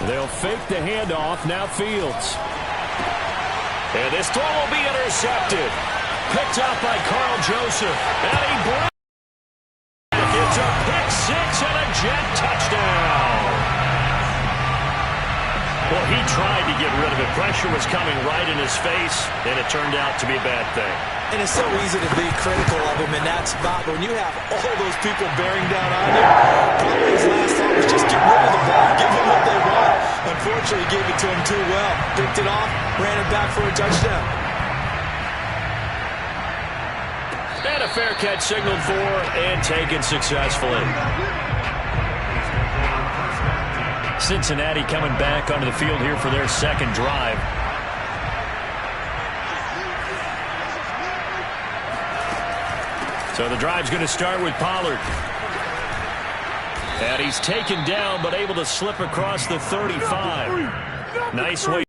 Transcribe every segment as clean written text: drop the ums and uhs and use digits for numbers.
They'll fake the handoff. Now Fields. And this throw will be intercepted. Picked up by Carl Joseph. And he breaks. It's a pick six and a Jet touchdown. Well, he tried to get rid of it. Pressure was coming right in his face, and it turned out to be a bad thing. And it's so easy to be critical of him in that spot. But when you have all those people bearing down on him, probably his last thought was just get rid of the ball, give them what they want. Unfortunately, he gave it to him too well. Picked it off, ran it back for a touchdown. And a fair catch signaled for and taken successfully. Cincinnati coming back onto the field here for their second drive. So the drive's going to start with Pollard. And he's taken down but able to slip across the 35. Nice way.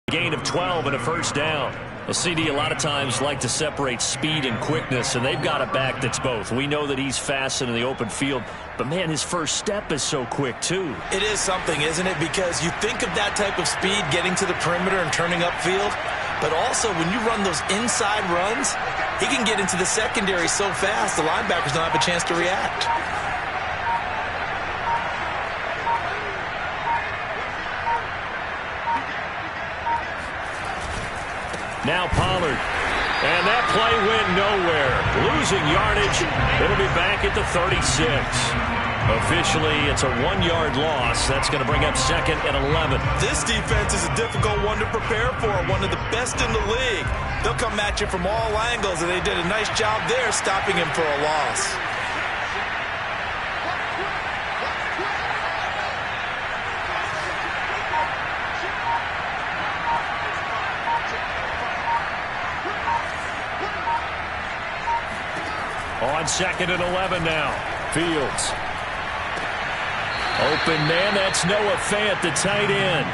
Gain of 12 and a first down. Well, CD a lot of times like to separate speed and quickness, and they've got a back that's both. We know that he's fast in the open field, but, man, his first step is so quick, too. It is something, isn't it? Because you think of that type of speed getting to the perimeter and turning upfield, but also when you run those inside runs, he can get into the secondary so fast the linebackers don't have a chance to react. Now Pollard. And that play went nowhere. Losing yardage. It'll be back at the 36. Officially, it's a 1-yard loss. That's going to bring up second and 11. This defense is a difficult one to prepare for. One of the best in the league. They'll come at you from all angles, and they did a nice job there stopping him for a loss. On second and 11 now. Fields. Open man, that's Noah Fant, the tight end.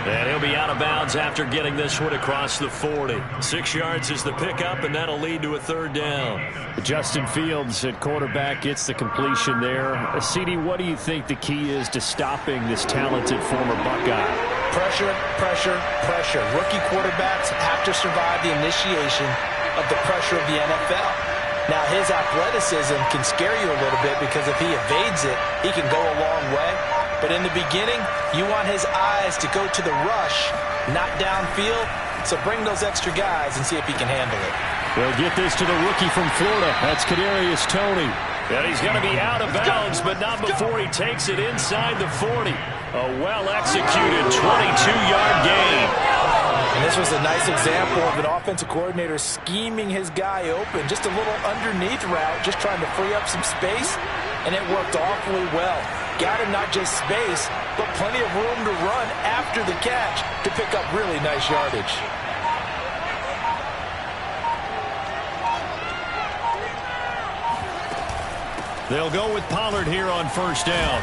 And he'll be out of bounds after getting this one across the 40. 6 yards is the pickup, and that'll lead to a third down. Justin Fields at quarterback gets the completion there. CD, what do you think the key is to stopping this talented former Buckeye? Pressure, pressure, pressure. Rookie quarterbacks have to survive the initiation of the pressure of the NFL. Now, his athleticism can scare you a little bit because if he evades it, he can go a long way. But in the beginning, you want his eyes to go to the rush, not downfield. So bring those extra guys and see if he can handle it. They'll get this to the rookie from Florida. That's Kadarius Toney. And he's going to be out of bounds, but not before he takes it inside the 40. A well-executed 22-yard gain. And this was a nice example of an offensive coordinator scheming his guy open. Just a little underneath route, just trying to free up some space, and it worked awfully well. Got him not just space, but plenty of room to run after the catch to pick up really nice yardage. They'll go with Pollard here on first down.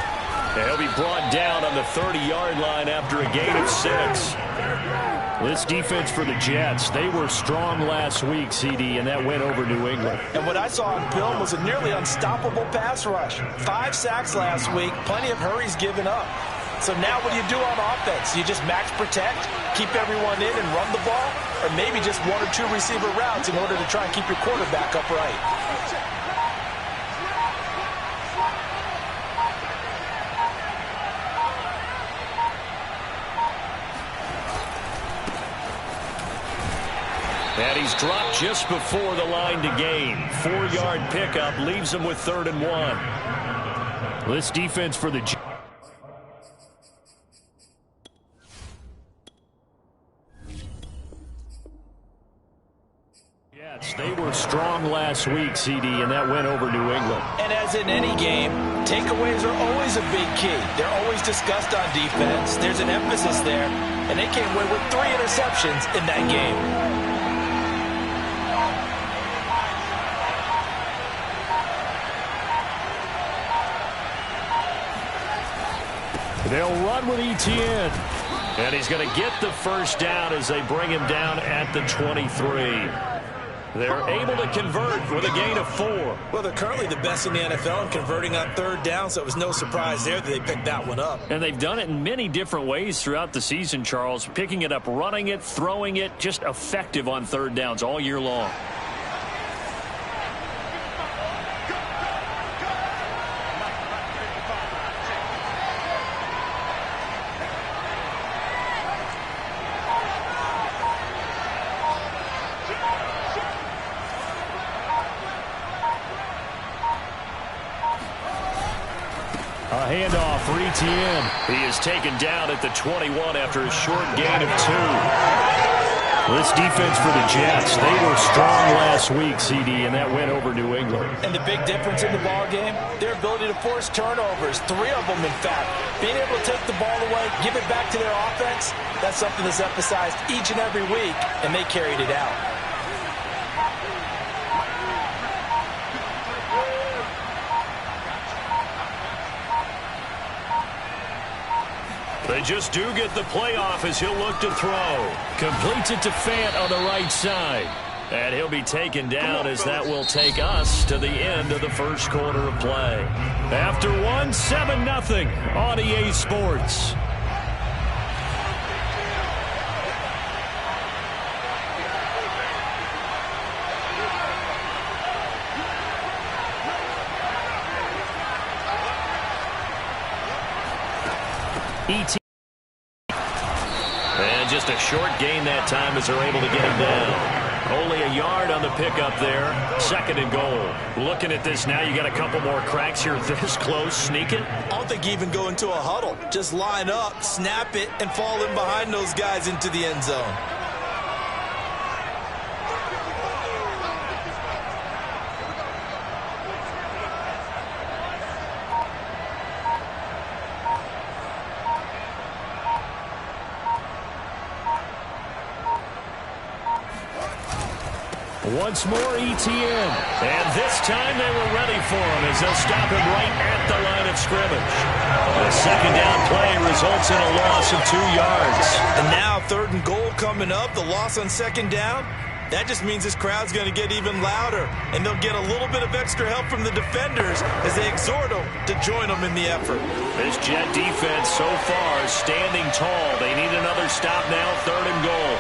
And he'll be brought down on the 30-yard line after a gain of 6. This defense for the Jets, they were strong last week, CD, and that went over New England. And what I saw on film was a nearly unstoppable pass rush. 5 sacks last week, plenty of hurries given up. So now what do you do on offense? You just max protect, keep everyone in and run the ball, or maybe just 1 or 2 receiver routes in order to try and keep your quarterback upright. And he's dropped just before the line to gain. 4-yard pickup leaves him with 3rd and 1. This defense for the Jets, they were strong last week, CD, and that went over New England. And as in any game, takeaways are always a big key. They're always discussed on defense. There's an emphasis there, and they came away with 3 interceptions in that game. They'll run with Etienne. And he's going to get the first down as they bring him down at the 23. They're able to convert with a gain of 4. Well, they're currently the best in the NFL in converting on third down, so it was no surprise there that they picked that one up. And they've done it in many different ways throughout the season, Charles. Picking it up, running it, throwing it, just effective on third downs all year long. A handoff for ETN. He is taken down at the 21 after a short gain of 2. This defense for the Jets, they were strong last week, CD, and that went over New England. And the big difference in the ball game, their ability to force turnovers, 3 of them, in fact. Being able to take the ball away, give it back to their offense, that's something that's emphasized each and every week, and they carried it out. They just do get the playoff as he'll look to throw. Completes it to Fant on the right side. And he'll be taken down as that will take us to the end of the first quarter of play. After 7-0 on EA Sports. ET. And just a short gain that time as they're able to get him down. Only a yard on the pickup there. 2nd and goal. Looking at this now, you got a couple more cracks here this close. Sneak it. I don't think you even go into a huddle. Just line up, snap it, and fall in behind those guys into the end zone. Once more ETN. And this time they were ready for him as they'll stop him right at the line of scrimmage. The 2nd down play results in a loss of 2 yards. And now 3rd and goal coming up. The loss on 2nd down. That just means this crowd's going to get even louder. And they'll get a little bit of extra help from the defenders as they exhort them to join them in the effort. This Jet defense so far is standing tall. They need another stop now. 3rd and goal.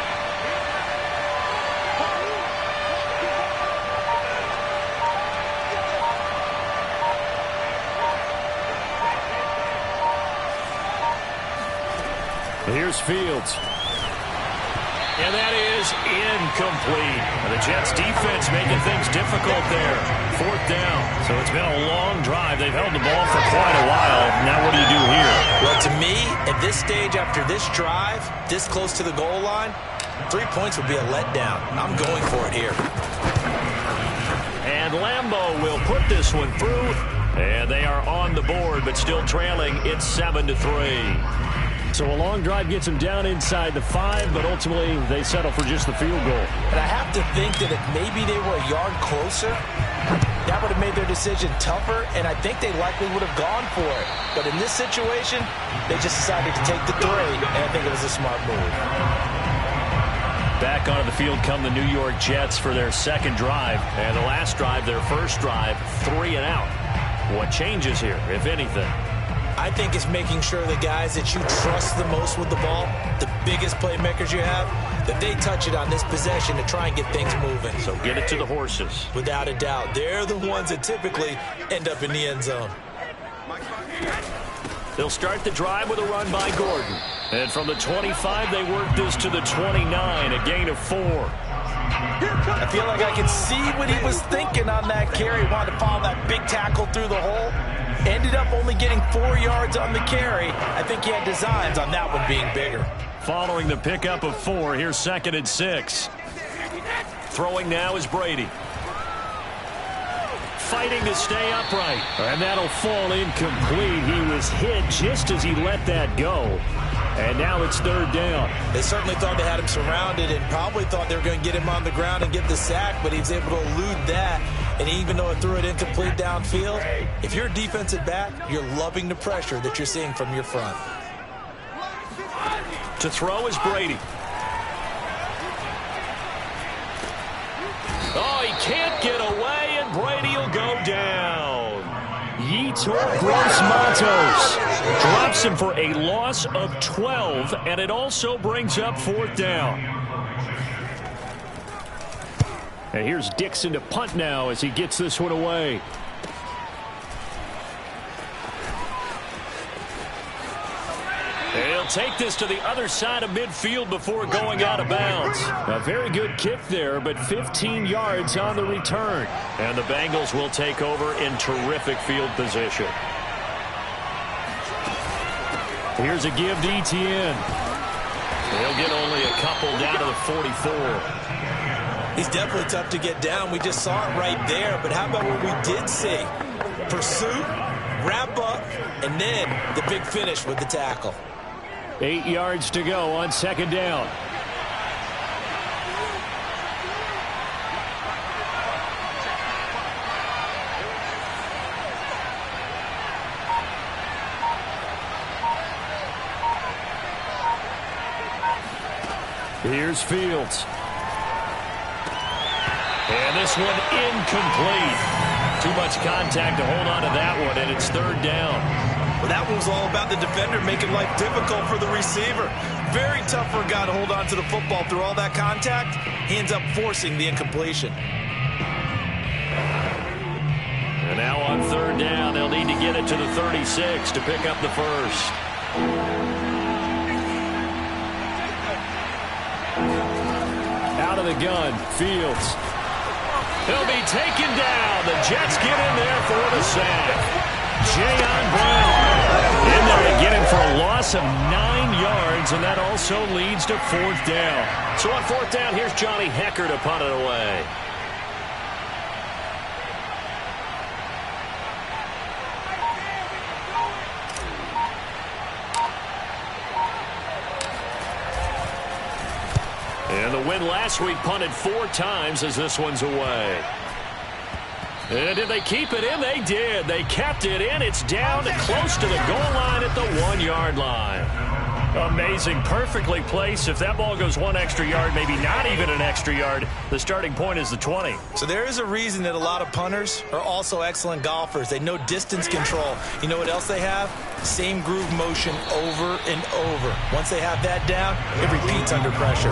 Here's Fields. And that is incomplete. The Jets defense making things difficult there. 4th down. So it's been a long drive. They've held the ball for quite a while. Now what do you do here? Well, to me, at this stage after this drive, this close to the goal line, 3 points would be a letdown. I'm going for it here. And Lambeau will put this one through. And they are on the board, but still trailing. It's 7-3. So a long drive gets them down inside the 5, but ultimately they settle for just the field goal. And I have to think that if maybe they were a yard closer, that would have made their decision tougher, and I think they likely would have gone for it. But in this situation, they just decided to take the 3, and I think it was a smart move. Back onto the field come the New York Jets for their 2nd drive, and the last drive, their 1st drive, 3 and out. What changes here, if anything? I think it's making sure the guys that you trust the most with the ball, the biggest playmakers you have, that they touch it on this possession to try and get things moving. So get it to the horses. Without a doubt. They're the ones that typically end up in the end zone. They'll start the drive with a run by Gordon. And from the 25, they work this to the 29, a gain of 4. I feel like I can see what he was thinking on that carry. Wanted to follow that big tackle through the hole. Ended up only getting 4 yards on the carry. I think he had designs on that one being bigger. Following the pickup of 4, here's 2nd and 6. Throwing now is Brady. Fighting to stay upright. And that'll fall incomplete. He was hit just as he let that go. And now it's 3rd down. They certainly thought they had him surrounded and probably thought they were going to get him on the ground and get the sack, but he was able to elude that. And even though it threw it incomplete downfield, if you're a defensive back, you're loving the pressure that you're seeing from your front. To throw is Brady. Oh, he can't get away, and Brady will go down. Yetur Gross-Matos drops him for a loss of 12, and it also brings up 4th down. And here's Dixon to punt now as he gets this one away. He'll take this to the other side of midfield before going out of bounds. A very good kick there, but 15 yards on the return. And the Bengals will take over in terrific field position. Here's a give to Etienne. They'll get only a couple down to the 44. He's definitely tough to get down. We just saw it right there. But how about what we did see? Pursuit, wrap up, and then the big finish with the tackle. 8 yards to go on 2nd down. Here's Fields. And this one incomplete. Too much contact to hold on to that one, and it's 3rd down. Well, that one was all about the defender making life difficult for the receiver. Very tough for a guy to hold on to the football through all that contact. He ends up forcing the incompletion. And now on 3rd down, they'll need to get it to the 36 to pick up the first. Out of the gun, Fields. He'll be taken down. The Jets get in there for the sack. Jayon Brown in there to get him for a loss of 9 yards, and that also leads to 4th down. So on 4th down, here's Johnny Hecker to punt it away. And the win last week punted 4 times as this one's away. And did they keep it in? They did. They kept it in. It's down to close to the goal line at the 1-yard line. Amazing. Perfectly placed. If that ball goes 1 extra yard, maybe not even an extra yard, the starting point is the 20. So there is a reason that a lot of punters are also excellent golfers. They know distance control. You know what else they have? Same groove motion over and over. Once they have that down, it repeats under pressure.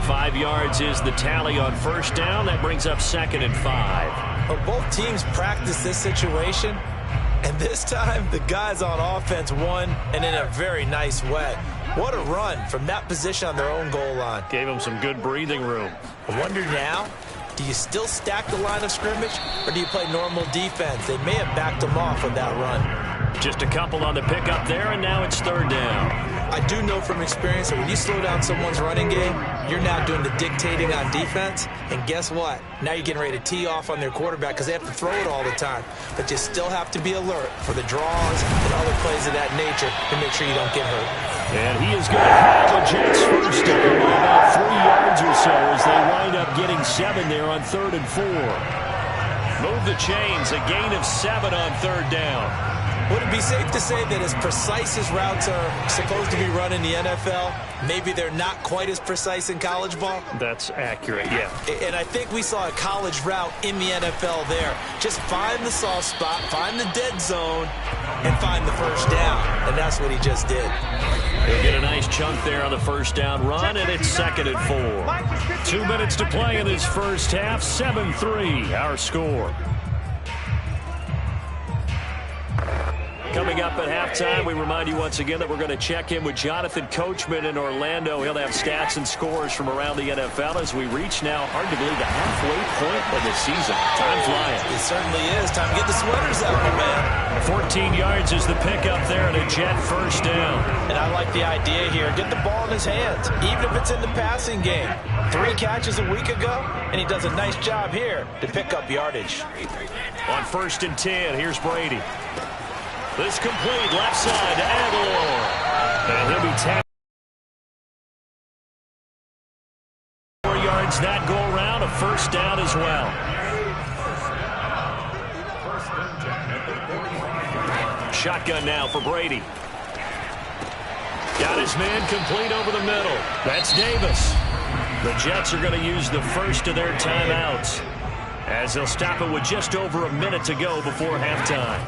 5 yards is the tally on 1st down. That brings up 2nd and 5. But both teams practice this situation, and this time the guys on offense won, and in a very nice way. What a run from that position on their own goal line. Gave them some good breathing room. I wonder now, do you still stack the line of scrimmage, or do you play normal defense? They may have backed them off with that run. Just a couple on the pickup there, and now it's 3rd down. I do know from experience that when you slow down someone's running game, you're now doing the dictating on defense. And guess what? Now you're getting ready to tee off on their quarterback because they have to throw it all the time. But you still have to be alert for the draws and other plays of that nature to make sure you don't get hurt. And he is going to have the Jets first down by about 3 yards or so as they wind up getting 7 there on 3rd and 4. Move the chains, a gain of 7 on 3rd down. Would it be safe to say that as precise as routes are supposed to be run in the NFL, maybe they're not quite as precise in college ball? That's accurate, yeah. And I think we saw a college route in the NFL there. Just find the soft spot, find the dead zone, and find the first down. And that's what he just did. He'll get a nice chunk there on the 1st down run, and it's 2nd and 4. 2 minutes to play in this first half. 7-3, our score. Coming up at halftime, we remind you once again that we're going to check in with Jonathan Coachman in Orlando. He'll have stats and scores from around the NFL as we reach now, hard to believe, the halfway point of the season. Time flying. It certainly is. Time to get the sweaters out, my man. 14 yards is the pickup there and a Jet first down. And I like the idea here. Get the ball in his hands, even if it's in the passing game. 3 catches a week ago, and he does a nice job here to pick up yardage. On 1st and 10, here's Brady. This complete, left side to Aguilar. And he'll be tapped. 4 yards that go around, a first down as well. Shotgun now for Brady. Got his man complete over the middle. That's Davis. The Jets are going to use the first of their timeouts, as they'll stop it with just over a minute to go before halftime.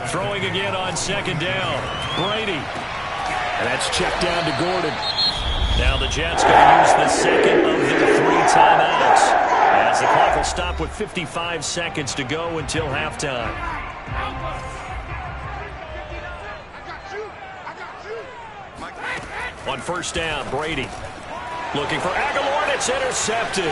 Throwing again on second down. Brady. And that's checked down to Gordon. Now the Jets going to use the second of their 3 timeouts, as the clock will stop with 55 seconds to go until halftime. On first down, Brady looking for Aguilar, and it's intercepted.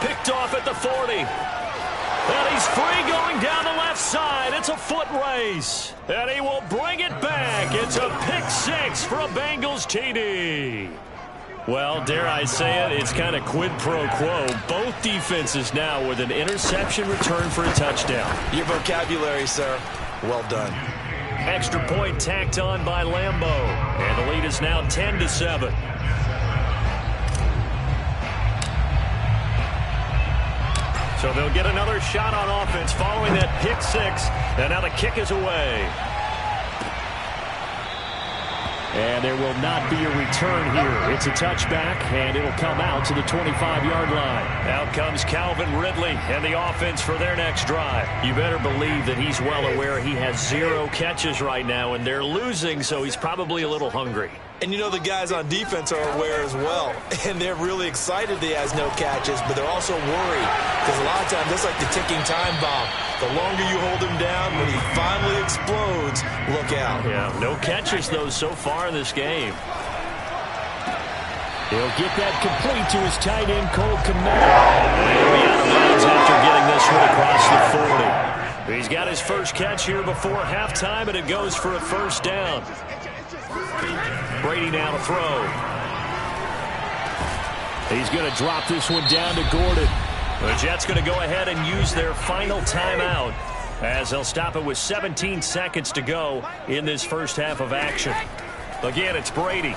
Picked off at the 40. And he's free going down the left side. It's a foot race. And he will bring it back. It's a pick 6 for a Bengals TD. Well, dare I say it, it's kind of quid pro quo. Both defenses now with an interception return for a touchdown. Your vocabulary, sir. Well done. Extra point tacked on by Lambeau. And the lead is now 10-7. So they'll get another shot on offense following that pick 6. And now the kick is away. And there will not be a return here. It's a touchback, and it'll come out to the 25-yard line. Out comes Calvin Ridley and the offense for their next drive. You better believe that he's well aware he has 0 catches right now, and they're losing, so he's probably a little hungry. And you know the guys on defense are aware as well. And they're really excited he has no catches, but they're also worried. Because a lot of times, it's like the ticking time bomb. The longer you hold him down, when he finally explodes, look out. Yeah, no catches, though, so far in this game. He'll get that complete to his tight end, Cole Kmet. He'll be out of bounds after getting this one across the 40. He's got his first catch here before halftime, and it goes for a first down. Brady now to throw. He's going to drop this one down to Gordon. The Jets going to go ahead and use their final timeout, as they'll stop it with 17 seconds to go in this first half of action. Again, it's Brady.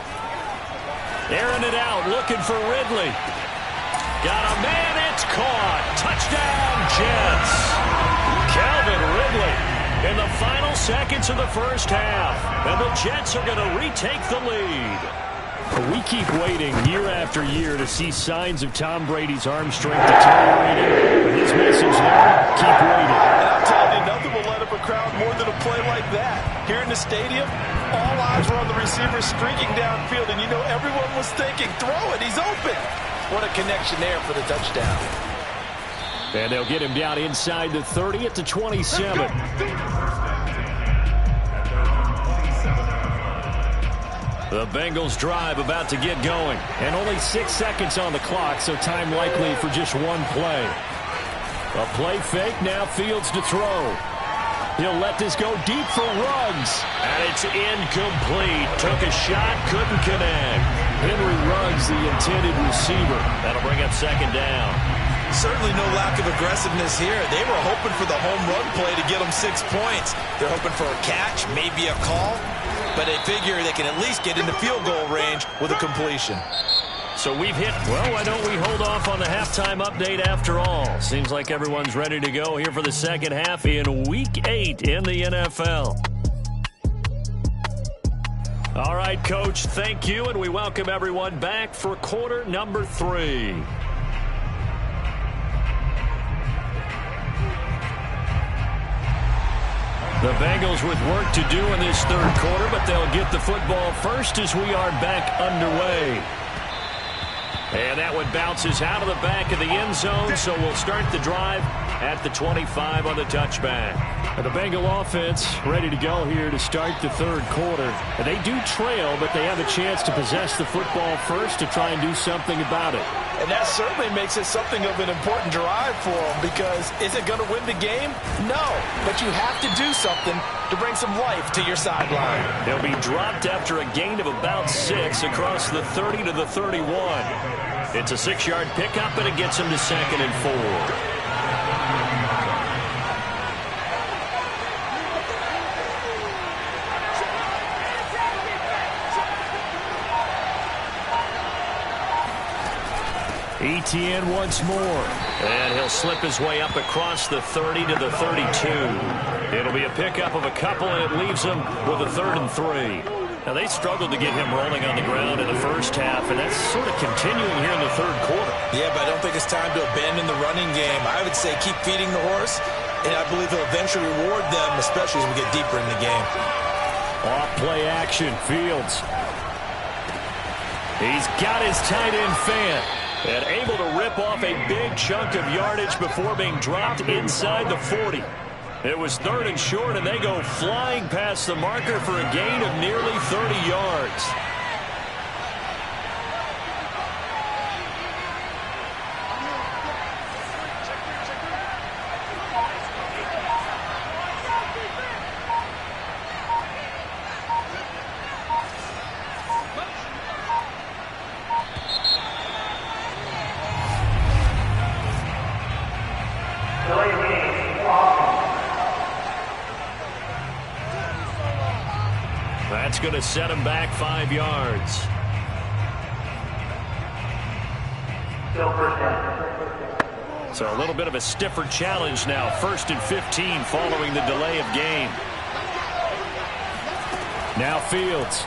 Airing it out, looking for Ridley. Got a man, it's caught. Touchdown, Jets. Calvin Ridley in the final seconds of the first half. And the Jets are going to retake the lead. We keep waiting year after year to see signs of Tom Brady's arm strength deteriorating. But his message now, keep waiting. And I'm telling you, nothing will light up a crowd more than a play like that. Here in the stadium, all eyes were on the receiver streaking downfield, and you know everyone was thinking, throw it, he's open. What a connection there for the touchdown. And they'll get him down inside the 30 at the 27. The Bengals drive about to get going. And only 6 seconds on the clock, so time likely for just one play. A play fake, now Fields to throw. He'll let this go deep for Ruggs. And it's incomplete. Took a shot, couldn't connect. Henry Ruggs, the intended receiver. That'll bring up second down. Certainly no lack of aggressiveness here. They were hoping for the home run play to get them 6 points. They're hoping for a catch, maybe a call. But they figure they can at least get into field goal range with a completion. So we've hit, well, why don't we hold off on the halftime update after all? Seems like everyone's ready to go here for the second half in Week 8 in the NFL. All right, Coach, thank you, and we welcome everyone back for quarter number 3. The Bengals with work to do in this third quarter, but they'll get the football first as we are back underway. And that one bounces out of the back of the end zone, so we'll start the drive at the 25 on the touchback. And the Bengal offense ready to go here to start the third quarter. And they do trail, but they have a chance to possess the football first to try and do something about it. And that certainly makes it something of an important drive for them, because is it going to win the game? No, but you have to do something to bring some life to your sideline. They'll be dropped after a gain of about 6 across the 30 to the 31. It's a 6-yard pickup, and it gets them to 2nd and 4. Etienne once more. And he'll slip his way up across the 30 to the 32. It'll be a pickup of a couple, and it leaves him with a 3rd and 3. Now, they struggled to get him rolling on the ground in the first half, and that's sort of continuing here in the third quarter. Yeah, but I don't think it's time to abandon the running game. I would say keep feeding the horse, and I believe he'll eventually reward them, especially as we get deeper in the game. Off play action, Fields. He's got his tight end Fant, and able to rip off a big chunk of yardage before being dropped inside the 40. It was 3rd and short, and they go flying past the marker for a gain of nearly 30 yards. That's going to set him back 5 yards. So a little bit of a stiffer challenge now. 1st and 15 following the delay of game. Now Fields.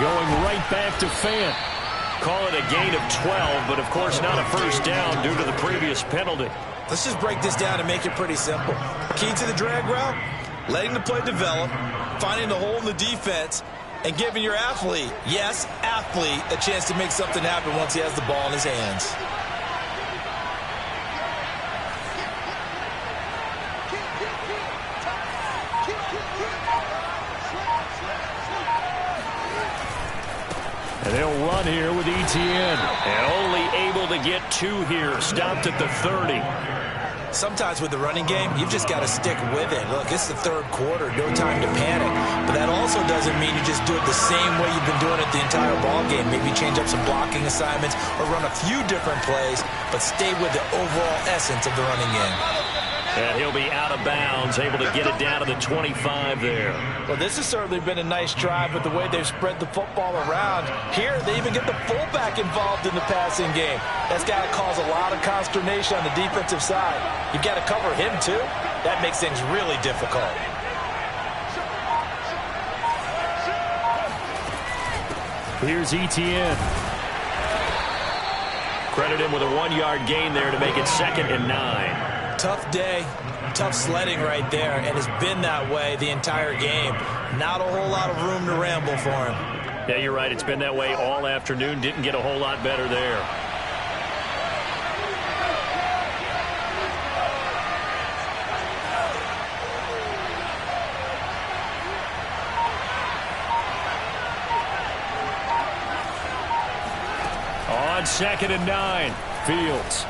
Going right back to Fant. Call it a gain of 12, but of course not a first down due to the previous penalty. Let's just break this down and make it pretty simple. Key to the drag route, letting the play develop, finding the hole in the defense, and giving your athlete, yes, athlete, a chance to make something happen once he has the ball in his hands. And they'll run here with ETN. And only able to get 2 here. Stopped at the 30. Sometimes with the running game, you've just got to stick with it. Look, it's the 3rd quarter, no time to panic. But that also doesn't mean you just do it the same way you've been doing it the entire ball game. Maybe change up some blocking assignments or run a few different plays, but stay with the overall essence of the running game. And he'll be out of bounds, able to get it down to the 25 there. Well, this has certainly been a nice drive with the way they've spread the football around. Here, they even get the fullback involved in the passing game. That's got to cause a lot of consternation on the defensive side. You've got to cover him, too. That makes things really difficult. Here's ETN. Credit him with a 1-yard gain there to make it 2nd and 9. Tough day, tough sledding right there, and it's been that way the entire game. Not a whole lot of room to ramble for him. Yeah, you're right. It's been that way all afternoon. Didn't get a whole lot better there. On 2nd and 9, Fields.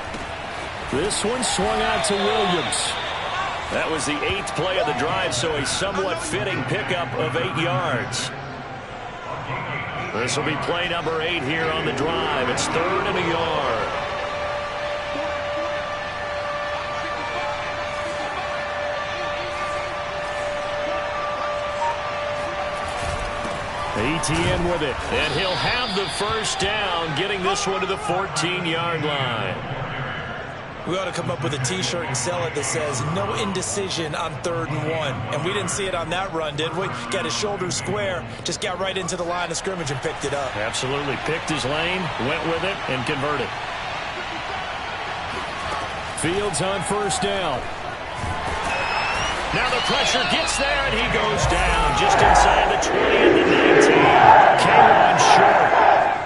This one swung out to Williams. That was the 8th play of the drive, so a somewhat fitting pickup of 8 yards. This will be play number 8 here on the drive. It's 3rd and a yard. ETN with it, and he'll have the first down, getting this one to the 14-yard line. We ought to come up with a T-shirt and sell it that says, no indecision on 3rd and 1. And we didn't see it on that run, did we? Got his shoulders square, just got right into the line of scrimmage and picked it up. Absolutely. Picked his lane, went with it, and converted. Fields on first down. Now the pressure gets there, and he goes down just inside the 20 at the 19. Came on short.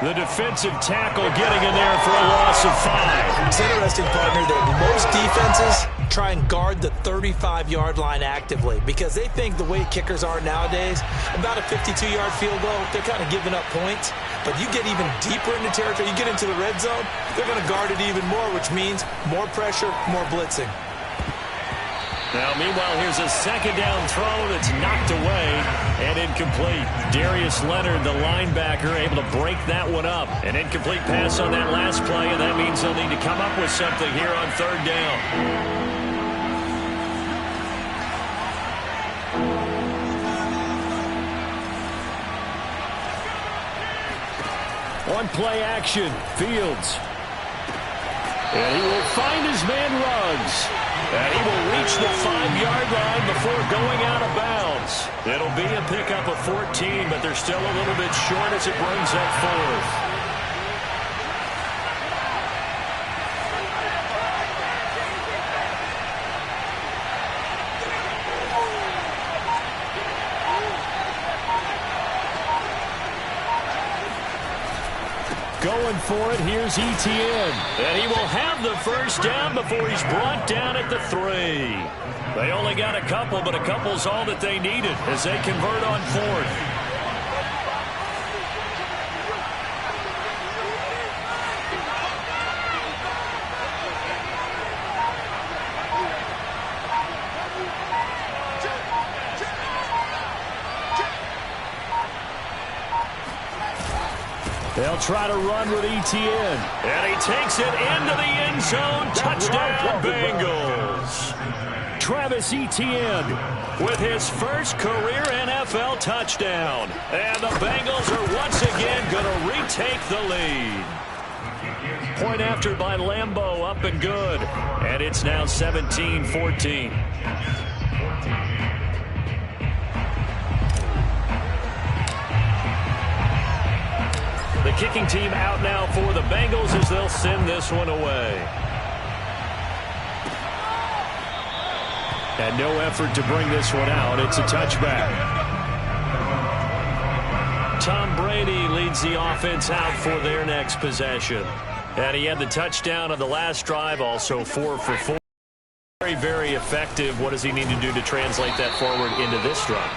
The defensive tackle getting in there for a loss of 5. It's interesting, partner, that most defenses try and guard the 35-yard line actively because they think the way kickers are nowadays, about a 52-yard field goal, they're kind of giving up points. But you get even deeper into territory, you get into the red zone, they're going to guard it even more, which means more pressure, more blitzing. Now, meanwhile, here's a 2nd down throw that's knocked away and incomplete. Darius Leonard, the linebacker, able to break that one up. An incomplete pass on that last play, and that means they'll need to come up with something here on 3rd down. On play action, Fields. And he will find his man Ruggs. And he will reach the 5-yard line before going out of bounds. It'll be a pickup of 14, but they're still a little bit short as it brings up 4th. Going for it, here's Etienne. And he will have the first down before he's brought down at the 3. They only got a couple, but a couple's all that they needed as they convert on 4th. They'll try to run with Etienne. And he takes it into the end zone. Touchdown, Bengals. Travis Etienne with his first career NFL touchdown. And the Bengals are once again going to retake the lead. Point after by Lambeau, up and good. And it's now 17-14. The kicking team out now for the Bengals as they'll send this one away. And no effort to bring this one out. It's a touchback. Tom Brady leads the offense out for their next possession. And he had the touchdown on the last drive, also 4 for 4. Very, very effective. What does he need to do to translate that forward into this drive?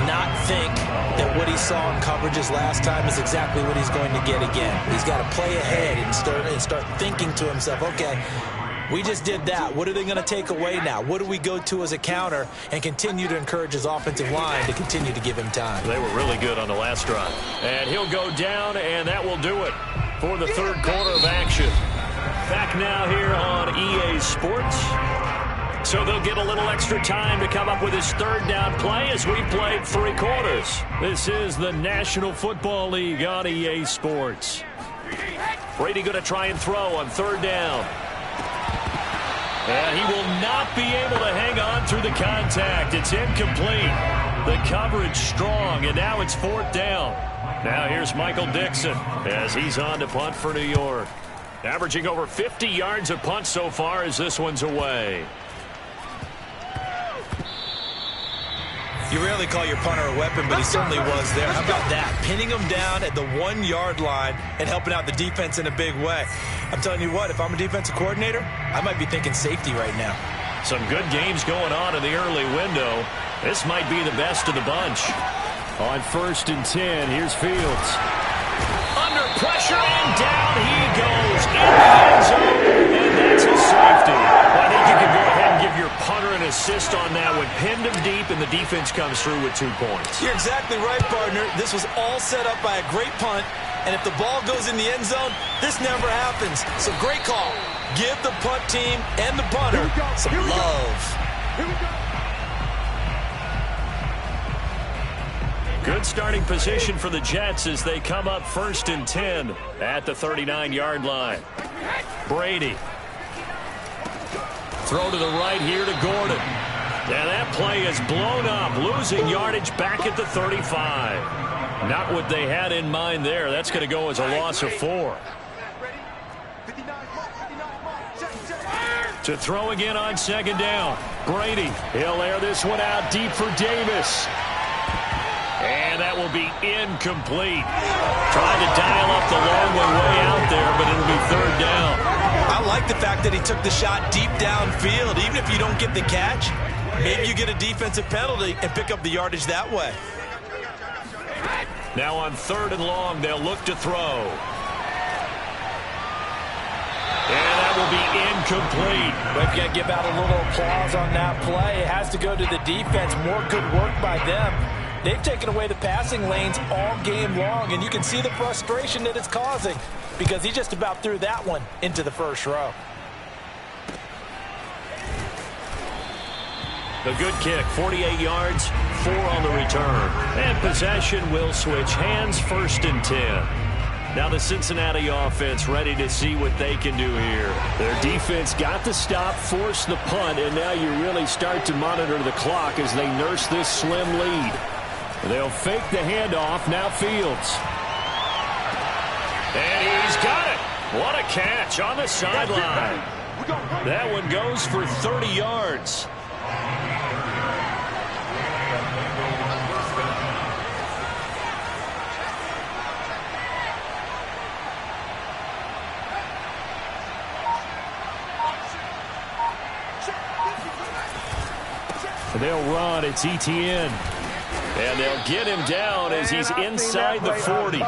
Not think that what he saw in coverages last time is exactly what he's going to get again. He's got to play ahead and start thinking to himself, okay, we just did that. What are they going to take away now? What do we go to as a counter? And continue to encourage his offensive line to continue to give him time. They were really good on the last drive. And he'll go down, and that will do it for the third quarter of action. Back now here on EA Sports. So they'll get a little extra time to come up with his third down play as we played 3 quarters. This is the National Football League on EA Sports. Brady going to try and throw on third down. And he will not be able to hang on through the contact. It's incomplete. The coverage strong, and now it's 4th down. Now here's Michael Dixon as he's on to punt for New York. Averaging over 50 yards a punt so far as this one's away. You rarely call your punter a weapon, but he certainly was there. How about that? Pinning him down at the 1-yard line and helping out the defense in a big way. I'm telling you what, if I'm a defensive coordinator, I might be thinking safety right now. Some good games going on in the early window. This might be the best of the bunch. On 1st and 10, here's Fields. Under pressure, and down he goes in the end zone, and that's a safety. Well, I think you can go ahead and give your punter an assist on that one. Pinned him deep, and the defense comes through with 2 points. You're exactly right, partner. This was all set up by a great punt, and if the ball goes in the end zone, this never happens. So great call. Give the punt team and the punter some love. Here we go. Good starting position for the Jets as they come up 1st and 10 at the 39-yard line. Brady. Throw to the right here to Gordon. And that play is blown up, losing yardage back at the 35. Not what they had in mind there. That's going to go as a loss of 4. To throw again on 2nd down. Brady. He'll air this one out deep for Davis. And that will be incomplete. Trying to dial up the long one way out there, but it'll be 3rd down. I like the fact that he took the shot deep downfield. Even if you don't get the catch, maybe you get a defensive penalty and pick up the yardage that way. Now on 3rd and long, they'll look to throw. And that will be incomplete. We've got to give out a little applause on that play. It has to go to the defense. More good work by them. They've taken away the passing lanes all game long, and you can see the frustration that it's causing because he just about threw that one into the first row. A good kick, 48 yards, 4 on the return. And possession will switch hands, 1st and 10. Now the Cincinnati offense ready to see what they can do here. Their defense got the stop, forced the punt, and now you really start to monitor the clock as they nurse this slim lead. They'll fake the handoff. Now Fields. And he's got it. What a catch on the sideline. That one goes for 30 yards. They'll run. It's ETN. And they'll get him down as he's inside the 40.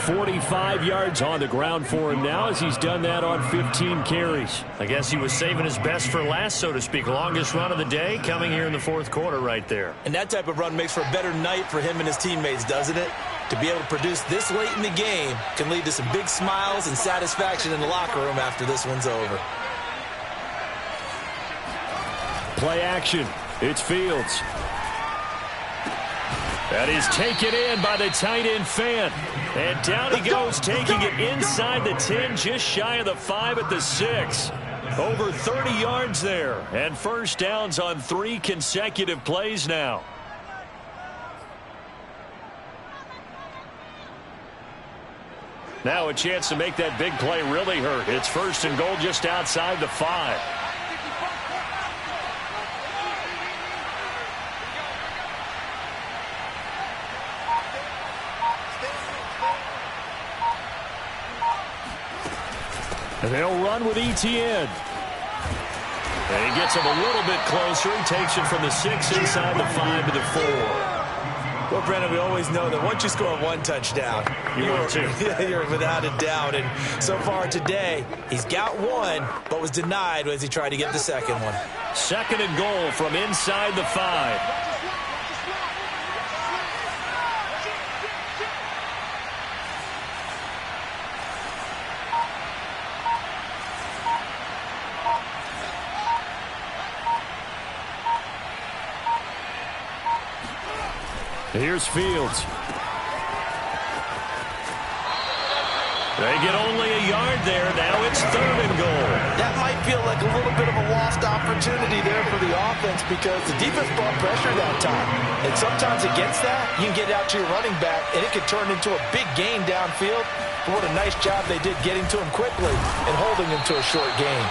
45 yards on the ground for him now as he's done that on 15 carries. I guess he was saving his best for last, so to speak. Longest run of the day coming here in the fourth quarter right there. And that type of run makes for a better night for him and his teammates, doesn't it? To be able to produce this late in the game can lead to some big smiles and satisfaction in the locker room after this one's over. Play action. It's Fields. That is taken in by the tight end Fan. And down he goes, taking it inside the 10, just shy of the 5 at the 6. Over 30 yards there. And first downs on 3 consecutive plays now. Now a chance to make that big play really hurt. It's first and goal just outside the 5. And they'll run with ETN. And he gets him a little bit closer. He takes it from the 6 inside the 5 to the 4. Well, Brandon, we always know that once you score one touchdown, you're without a doubt. And so far today, he's got one, but was denied as he tried to get the second one. Second and goal from inside the 5. Here's Fields. They get only a yard there. Now it's third and goal. That might feel like a little bit of a lost opportunity there for the offense because the defense brought pressure that time. And sometimes against that, you can get out to your running back, and it could turn into a big gain downfield. But what a nice job they did getting to him quickly and holding him to a short gain.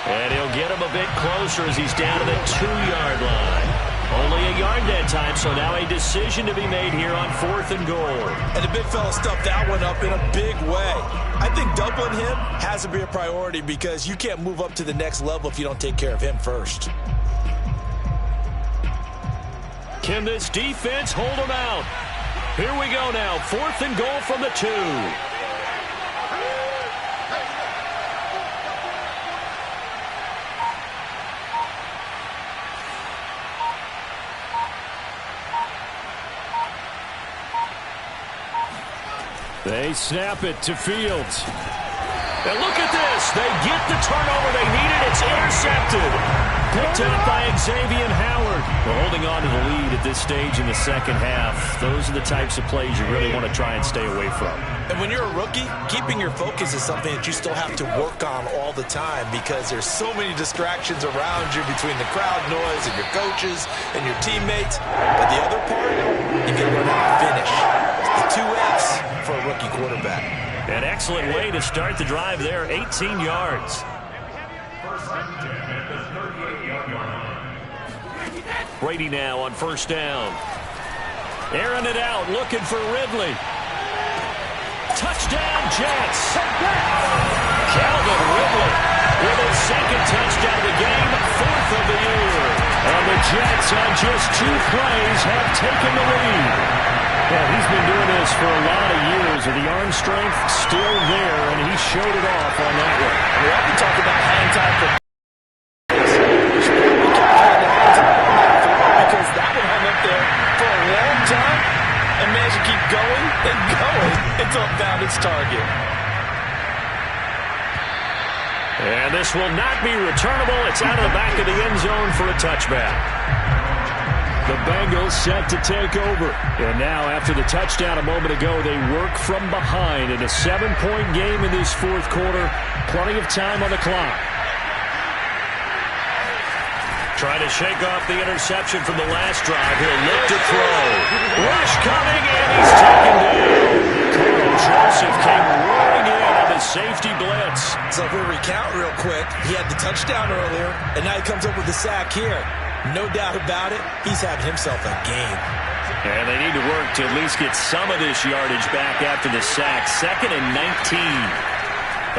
And he'll get him a bit closer as he's down to the 2-yard line. Only a yard that time, so now a decision to be made here on fourth and goal. And the big fella stuffed that one up in a big way. I think doubling him has to be a priority because you can't move up to the next level if you don't take care of him first. Can this defense hold him out? Here we go now, fourth and goal from the 2. They snap it to Fields. And look at this. They get the turnover they needed. It's intercepted. Picked up by Xavier Howard. We're holding on to the lead at this stage in the second half. Those are the types of plays you really want to try and stay away from. And when you're a rookie, keeping your focus is something that you still have to work on all the time because there's so many distractions around you between the crowd noise and your coaches and your teammates. But the other part, you got to learn how to finish. The 2 F's for a rookie quarterback. An excellent way to start the drive there, 18 yards. Brady now on first down. Airing it out, looking for Ridley. Touchdown, Jets. Calvin Ridley with his second touchdown of the game, 4th of the year. And the Jets on just 2 plays have taken the lead. Well, he's been doing this for a lot of years, and the arm strength still there, and he showed it off on that one. We often talk about hang time for because that one hung up there for a long time and managed to keep going and going until it found its target. And this will not be returnable. It's out of the back of the end zone for a touchback. The Bengals set to take over. And now, after the touchdown a moment ago, they work from behind in a 7-point game in this fourth quarter. Plenty of time on the clock. Trying to shake off the interception from the last drive. He'll look to throw. Rush coming, and he's taken down. Carl Joseph came roaring in on the safety blitz. So if we recount real quick, he had the touchdown earlier, and now he comes up with the sack here. No doubt about it, he's having himself a game. And they need to work to at least get some of this yardage back after the sack. 2nd and 19.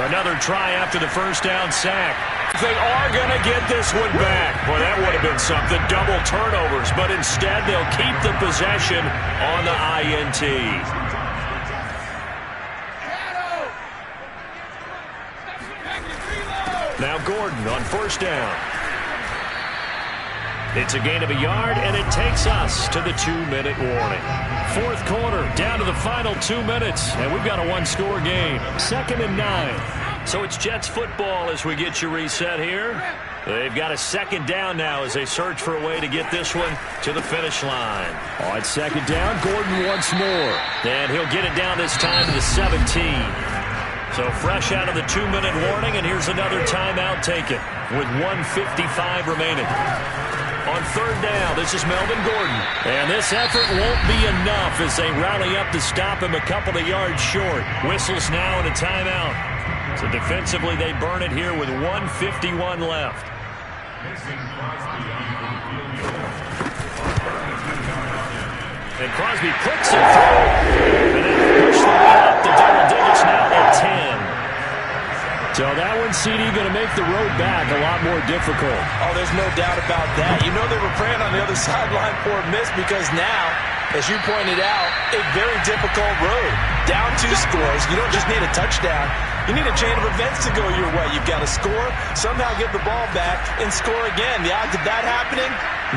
Another try after the first down sack. They are going to get this one back. Well, that would have been something. Double turnovers, but instead they'll keep the possession on the INT. Now Gordon on first down. It's a gain of a yard, and it takes us to the 2-minute warning. Fourth quarter, down to the final 2 minutes, and we've got a one-score game. 2nd and 9. So it's Jets football as we get you reset here. They've got a second down now as they search for a way to get this one to the finish line. On second down, Gordon once more. And he'll get it down this time to the 17. So fresh out of the 2-minute warning, and here's another timeout taken with 1:55 remaining. On third down, this is Melvin Gordon. And this effort won't be enough as they rally up to stop him a couple of yards short. Whistles now and a timeout. So defensively, they burn it here with 1:51 left. And Crosby puts it through. And they push the way up to double digits now at 10. So that one, CD, going to make the road back a lot more difficult. Oh, there's no doubt about that. You know they were praying on the other sideline for a miss because now, as you pointed out, a very difficult road. Down 2 scores. You don't just need a touchdown. You need a chain of events to go your way. You've got to score, somehow get the ball back, and score again. The odds of that happening,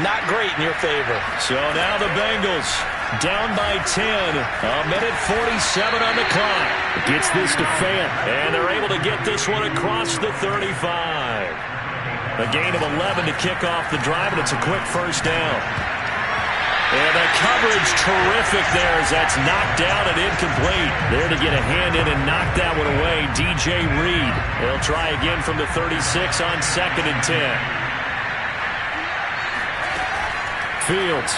not great in your favor. So now the Bengals down by 10. A minute 47 on the clock. Gets this to Fant. And they're able to get this one across the 35. A gain of 11 to kick off the drive, and it's a quick first down. And the coverage terrific there as that's knocked down and incomplete. There to get a hand in and knock that one away, DJ Reed. They'll try again from the 36 on 2nd and 10. Fields